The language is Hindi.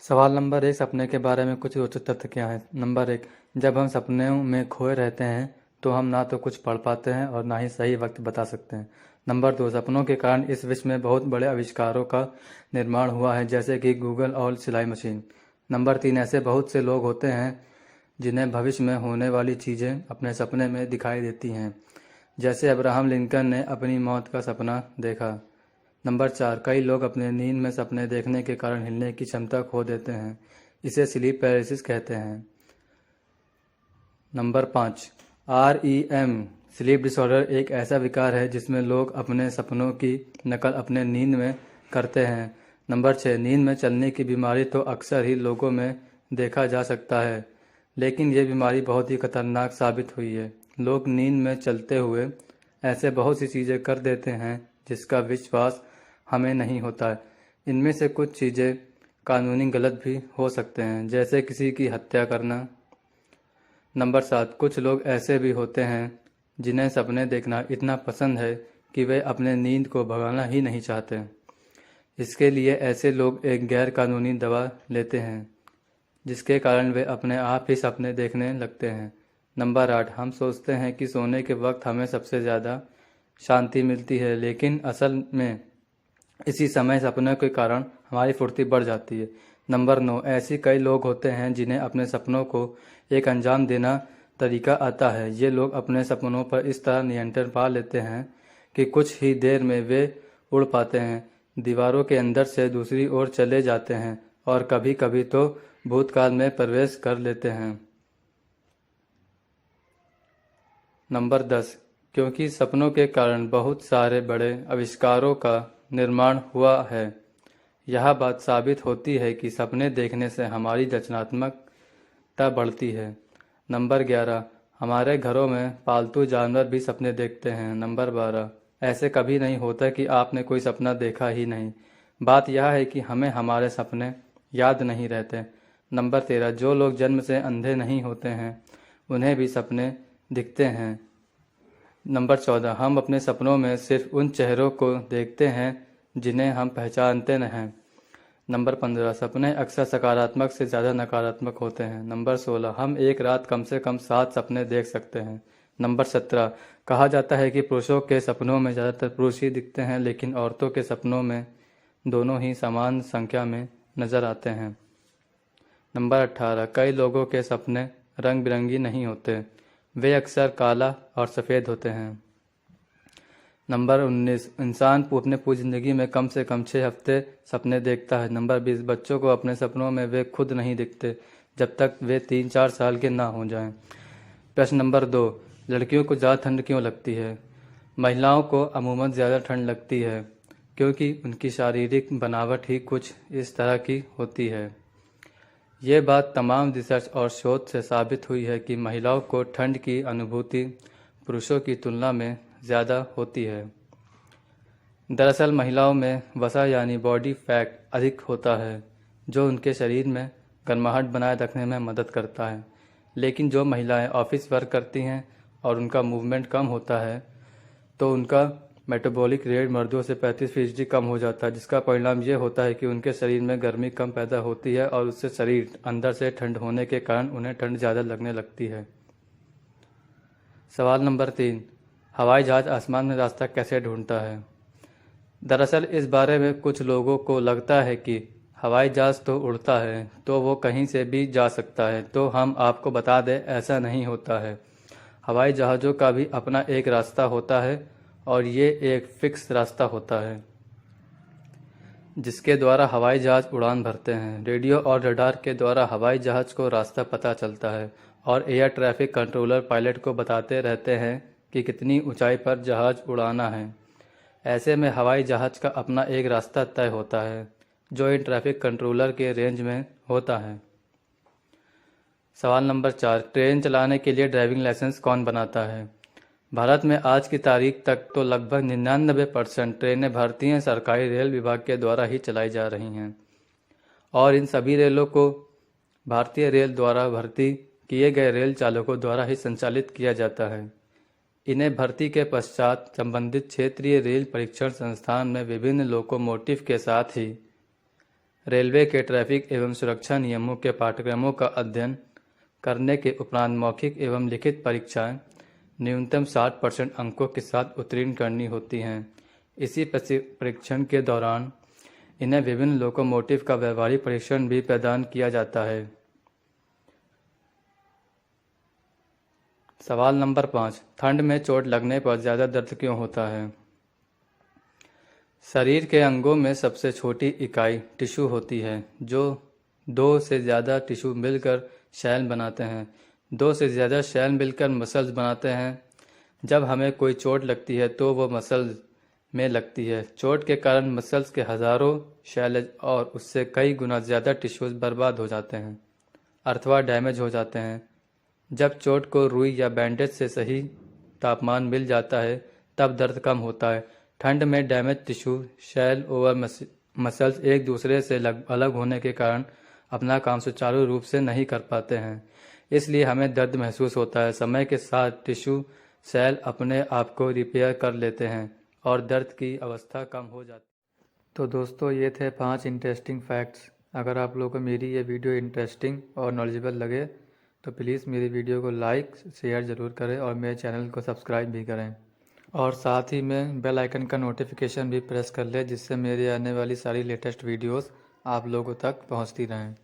सवाल नंबर 1, सपने के बारे में कुछ रोचक तथ्य क्या हैं। नंबर 1, जब हम सपनों में खोए रहते हैं तो हम ना तो कुछ पढ़ पाते हैं और ना ही सही वक्त बता सकते हैं। नंबर 2, सपनों के कारण इस विश्व में बहुत बड़े आविष्कारों का निर्माण हुआ है, जैसे कि गूगल और सिलाई मशीन। नंबर 3, ऐसे बहुत से लोग होते हैं जिन्हें भविष्य में होने वाली चीज़ें अपने सपने में दिखाई देती हैं, जैसे अब्राहम लिंकन ने अपनी मौत का सपना देखा। नंबर 4, कई लोग अपने नींद में सपने देखने के कारण हिलने की क्षमता खो देते हैं। इसे स्लीप पैरालिसिस कहते हैं। नंबर 5, REM स्लीप डिसऑर्डर एक ऐसा विकार है जिसमें लोग अपने सपनों की नकल अपने नींद में करते हैं। नंबर 6, नींद में चलने की बीमारी तो अक्सर ही लोगों में देखा जा सकता है, लेकिन ये बीमारी बहुत ही खतरनाक साबित हुई है। लोग नींद में चलते हुए ऐसे बहुत सी चीज़ें कर देते हैं जिसका विश्वास हमें नहीं होता है। इनमें से कुछ चीज़ें कानूनी गलत भी हो सकते हैं, जैसे किसी की हत्या करना। नंबर 7, कुछ लोग ऐसे भी होते हैं जिन्हें सपने देखना इतना पसंद है कि वे अपने नींद को भगाना ही नहीं चाहते। इसके लिए ऐसे लोग एक गैर कानूनी दवा लेते हैं, जिसके कारण वे अपने आप ही सपने देखने लगते हैं। नंबर 8, हम सोचते हैं कि सोने के वक्त हमें सबसे ज़्यादा शांति मिलती है, लेकिन असल में इसी समय सपनों के कारण हमारी फुर्ती बढ़ जाती है। नंबर 9, ऐसे कई लोग होते हैं जिन्हें अपने सपनों को एक अंजाम देना तरीका आता है। ये लोग अपने सपनों पर इस तरह नियंत्रण पा लेते हैं कि कुछ ही देर में वे उड़ पाते हैं, दीवारों के अंदर से दूसरी ओर चले जाते हैं और कभी कभी तो भूतकाल में प्रवेश कर लेते हैं। नंबर 10, क्योंकि सपनों के कारण बहुत सारे बड़े आविष्कारों का निर्माण हुआ है, यह बात साबित होती है कि सपने देखने से हमारी रचनात्मकता बढ़ती है। नंबर 11, हमारे घरों में पालतू जानवर भी सपने देखते हैं। नंबर 12, ऐसे कभी नहीं होता कि आपने कोई सपना देखा ही नहीं। बात यह है कि हमें हमारे सपने याद नहीं रहते। नंबर 13, जो लोग जन्म से अंधे नहीं होते हैं उन्हें भी सपने दिखते हैं। नंबर 14, हम अपने सपनों में सिर्फ उन चेहरों को देखते हैं जिन्हें हम पहचानते हैं। नंबर 15, सपने अक्सर सकारात्मक से ज़्यादा नकारात्मक होते हैं। नंबर 16, हम एक रात कम से कम 7 सपने देख सकते हैं। नंबर 17, कहा जाता है कि पुरुषों के सपनों में ज़्यादातर पुरुष ही दिखते हैं, लेकिन औरतों के सपनों में दोनों ही समान संख्या में नज़र आते हैं। नंबर 18, कई लोगों के सपने रंग बिरंगी नहीं होते, वे अक्सर काला और सफ़ेद होते हैं। नंबर 19, इंसान अपने पूरी ज़िंदगी में कम से कम 6 हफ्ते सपने देखता है। नंबर 20, बच्चों को अपने सपनों में वे खुद नहीं दिखते जब तक वे 3-4 साल के ना हो जाएं। प्रश्न नंबर 2, लड़कियों को ज़्यादा ठंड क्यों लगती है। महिलाओं को अमूमन ज़्यादा ठंड लगती है क्योंकि उनकी शारीरिक बनावट ही कुछ इस तरह की होती है। ये बात तमाम रिसर्च और शोध से साबित हुई है कि महिलाओं को ठंड की अनुभूति पुरुषों की तुलना में ज़्यादा होती है। दरअसल महिलाओं में वसा यानी बॉडी फैट अधिक होता है, जो उनके शरीर में गर्माहट बनाए रखने में मदद करता है। लेकिन जो महिलाएं ऑफिस वर्क करती हैं और उनका मूवमेंट कम होता है, तो उनका मेटाबॉलिक रेट मर्दों से 35% कम हो जाता है, जिसका परिणाम ये होता है कि उनके शरीर में गर्मी कम पैदा होती है और उससे शरीर अंदर से ठंड होने के कारण उन्हें ठंड ज़्यादा लगने लगती है। सवाल नंबर 3, हवाई जहाज़ आसमान में रास्ता कैसे ढूंढता है। दरअसल इस बारे में कुछ लोगों को लगता है कि हवाई जहाज़ तो उड़ता है तो वो कहीं से भी जा सकता है, तो हम आपको बता दें ऐसा नहीं होता है। हवाई जहाज़ों का भी अपना एक रास्ता होता है और ये एक फिक्स रास्ता होता है जिसके द्वारा हवाई जहाज़ उड़ान भरते हैं। रेडियो और रडार के द्वारा हवाई जहाज़ को रास्ता पता चलता है और एयर ट्रैफिक कंट्रोलर पायलट को बताते रहते हैं कि कितनी ऊंचाई पर जहाज़ उड़ाना है। ऐसे में हवाई जहाज़ का अपना एक रास्ता तय होता है जो इन ट्रैफिक कंट्रोलर के रेंज में होता है। सवाल नंबर 4, ट्रेन चलाने के लिए ड्राइविंग लाइसेंस कौन बनाता है। भारत में आज की तारीख तक तो लगभग 99% ट्रेनें भारतीय सरकारी रेल विभाग के द्वारा ही चलाई जा रही हैं और इन सभी रेलों को भारतीय रेल द्वारा भर्ती किए गए रेल चालकों द्वारा ही संचालित किया जाता है। इन्हें भर्ती के पश्चात संबंधित क्षेत्रीय रेल परीक्षण संस्थान में विभिन्न लोकोमोटिव के साथ ही रेलवे के ट्रैफिक एवं सुरक्षा नियमों के पाठ्यक्रमों का अध्ययन करने के उपरांत मौखिक एवं लिखित परीक्षाएं न्यूनतम 60% अंकों के साथ उत्तीर्ण करनी होती हैं। इसी परीक्षण के दौरान इन्हें विभिन्न लोकोमोटिव का व्यवहारिक परीक्षण भी प्रदान किया जाता है। सवाल नंबर 5, ठंड में चोट लगने पर ज़्यादा दर्द क्यों होता है? शरीर के अंगों में सबसे छोटी इकाई टिश्यू होती है, जो 2 से ज़्यादा टिश्यू मिलकर शैल बनाते हैं। 2 से ज़्यादा शैल मिलकर मसल्स बनाते हैं। जब हमें कोई चोट लगती है तो वो मसल्स में लगती है। चोट के कारण मसल्स के हज़ारों शैलेज और उससे कई गुना ज़्यादा टिश्यूज बर्बाद हो जाते हैं अथवा डैमेज हो जाते हैं। जब चोट को रुई या बैंडेज से सही तापमान मिल जाता है तब दर्द कम होता है। ठंड में डैमेज टिश्यू शैल और मसल्स एक दूसरे से अलग होने के कारण अपना काम सुचारू रूप से नहीं कर पाते हैं, इसलिए हमें दर्द महसूस होता है। समय के साथ टिश्यू सेल अपने आप को रिपेयर कर लेते हैं और दर्द की अवस्था कम हो जाती है। तो दोस्तों, ये थे 5 इंटरेस्टिंग फैक्ट्स। अगर आप लोगों को मेरी ये वीडियो इंटरेस्टिंग और नॉलेजेबल लगे तो प्लीज़ मेरी वीडियो को लाइक शेयर ज़रूर करें और मेरे चैनल को सब्सक्राइब भी करें और साथ ही में बेल आइकन का नोटिफिकेशन भी प्रेस कर लें, जिससे मेरी आने वाली सारी लेटेस्ट वीडियोस आप लोगों तक पहुंचती रहें।